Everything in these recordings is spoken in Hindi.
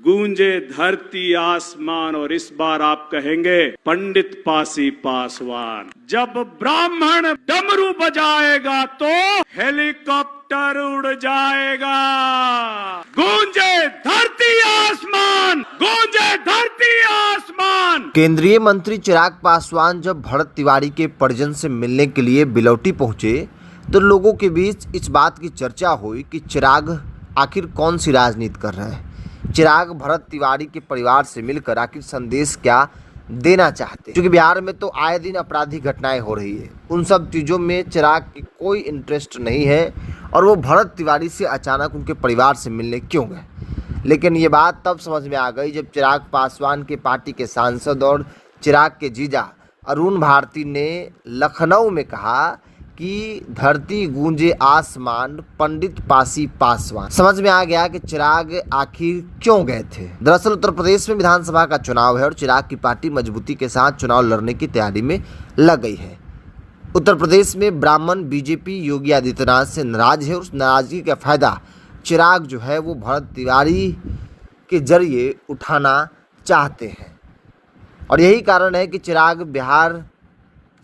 गूंजे धरती आसमान, और इस बार आप कहेंगे पंडित पासी पासवान। जब ब्राह्मण डमरू बजाएगा तो हेलीकॉप्टर उड़ जाएगा। गूंजे धरती आसमान, गूंजे धरती आसमान। केंद्रीय मंत्री चिराग पासवान जब भरत तिवारी के परिजन से मिलने के लिए बिलौटी पहुंचे तो लोगों के बीच इस बात की चर्चा हुई कि चिराग आखिर कौन सी राजनीति कर रहे हैं। चिराग भरत तिवारी के परिवार से मिलकर आखिर संदेश क्या देना चाहते हैं, क्योंकि बिहार में तो आए दिन आपराधिक घटनाएं हो रही है। उन सब चीज़ों में चिराग की कोई इंटरेस्ट नहीं है और वो भरत तिवारी से अचानक उनके परिवार से मिलने क्यों गए। लेकिन ये बात तब समझ में आ गई जब चिराग पासवान के पार्टी के सांसद और चिराग के जीजा अरुण भारती ने लखनऊ में कहा कि धरती गूंजे आसमान, पंडित पासी पासवान। समझ में आ गया कि चिराग आखिर क्यों गए थे। दरअसल उत्तर प्रदेश में विधानसभा का चुनाव है और चिराग की पार्टी मजबूती के साथ चुनाव लड़ने की तैयारी में लग गई है। उत्तर प्रदेश में ब्राह्मण बीजेपी योगी आदित्यनाथ से नाराज है और उस नाराजगी का फायदा चिराग जो है वो भरत तिवारी के जरिए उठाना चाहते हैं। और यही कारण है कि चिराग बिहार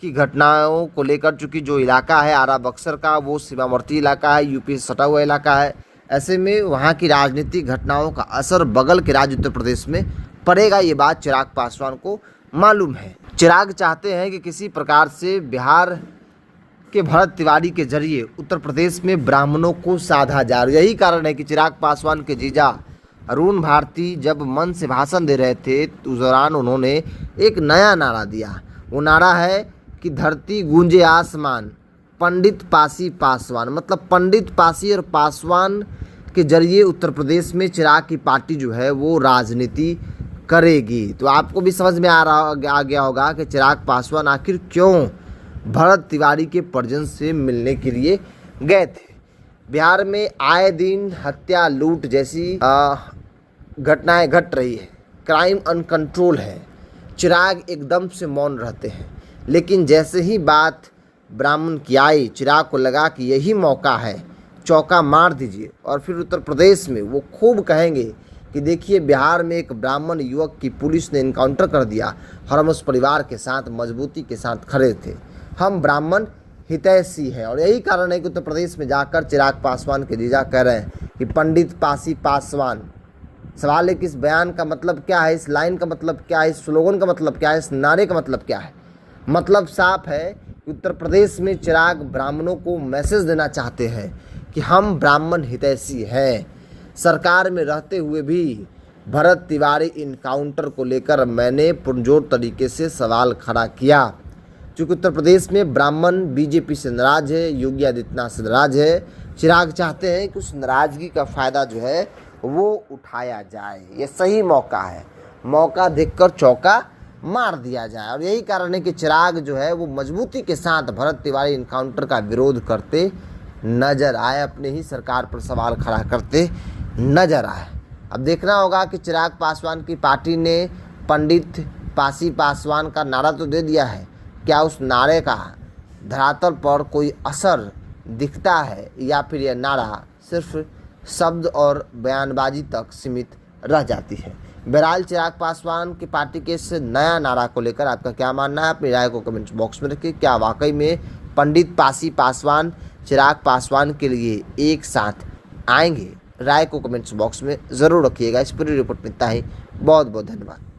की घटनाओं को लेकर, चूँकि जो इलाका है आरा बक्सर का वो सीमावर्ती इलाका है, यूपी से सटा हुआ इलाका है, ऐसे में वहाँ की राजनीतिक घटनाओं का असर बगल के राज्य उत्तर प्रदेश में पड़ेगा। ये बात चिराग पासवान को मालूम है। चिराग चाहते हैं कि किसी प्रकार से बिहार के भरत तिवारी के जरिए उत्तर प्रदेश में ब्राह्मणों को साधा जा रहा है। यही कारण है कि चिराग पासवान के जीजा अरुण भारती जब मन से भाषण दे रहे थे तो उस दौरान उन्होंने एक नया नारा दिया। वो नारा है कि धरती गूंजे आसमान, पंडित पासी पासवान। मतलब पंडित पासी और पासवान के जरिए उत्तर प्रदेश में चिराग की पार्टी जो है वो राजनीति करेगी। तो आपको भी समझ में आ गया होगा कि चिराग पासवान आखिर क्यों भरत तिवारी के परिजन से मिलने के लिए गए थे। बिहार में आए दिन हत्या, लूट जैसी घटनाएं घट रही है, क्राइम अनकंट्रोल है। चिराग एकदम से मौन रहते हैं, लेकिन जैसे ही बात ब्राह्मण की आई, चिराग को लगा कि यही मौका है, चौका मार दीजिए। और फिर उत्तर प्रदेश में वो खूब कहेंगे कि देखिए बिहार में एक ब्राह्मण युवक की पुलिस ने इनकाउंटर कर दिया, हम उस परिवार के साथ मजबूती के साथ खड़े थे, हम ब्राह्मण हितैषी हैं। और यही कारण है कि उत्तर प्रदेश में जाकर चिराग पासवान के जीजा कह रहे हैं कि पंडित पासी पासवान। सवाल है कि इस बयान का मतलब क्या है, इस लाइन का मतलब क्या है, इस स्लोगन का मतलब क्या है, इस नारे का मतलब क्या है। मतलब साफ है कि उत्तर प्रदेश में चिराग ब्राह्मणों को मैसेज देना चाहते हैं कि हम ब्राह्मण हितैषी हैं। सरकार में रहते हुए भी भरत तिवारी इनकाउंटर को लेकर मैंने पुरजोर तरीके से सवाल खड़ा किया। चूँकि उत्तर प्रदेश में ब्राह्मण बीजेपी से नाराज है, योगी आदित्यनाथ से नाराज है। चिराग चाहते हैं कि उस नाराजगी का फ़ायदा जो है वो उठाया जाए। ये सही मौका है, मौका देखकर चौका मार दिया जाए। और यही कारण है कि चिराग जो है वो मजबूती के साथ भरत तिवारी इनकाउंटर का विरोध करते नजर आए, अपने ही सरकार पर सवाल खड़ा करते नजर आए। अब देखना होगा कि चिराग पासवान की पार्टी ने पंडित पासी पासवान का नारा तो दे दिया है, क्या उस नारे का धरातल पर कोई असर दिखता है या फिर यह नारा सिर्फ शब्द और बयानबाजी तक सीमित रह जाती है। बहरहाल चिराग पासवान की पार्टी के इस नया नारा को लेकर आपका क्या मानना है, अपनी राय को कमेंट बॉक्स में रखिए। क्या वाकई में पंडित पासी पासवान चिराग पासवान के लिए एक साथ आएंगे? राय को कमेंट्स बॉक्स में ज़रूर रखिएगा। इस पूरी रिपोर्ट में इतना ही। बहुत बहुत धन्यवाद।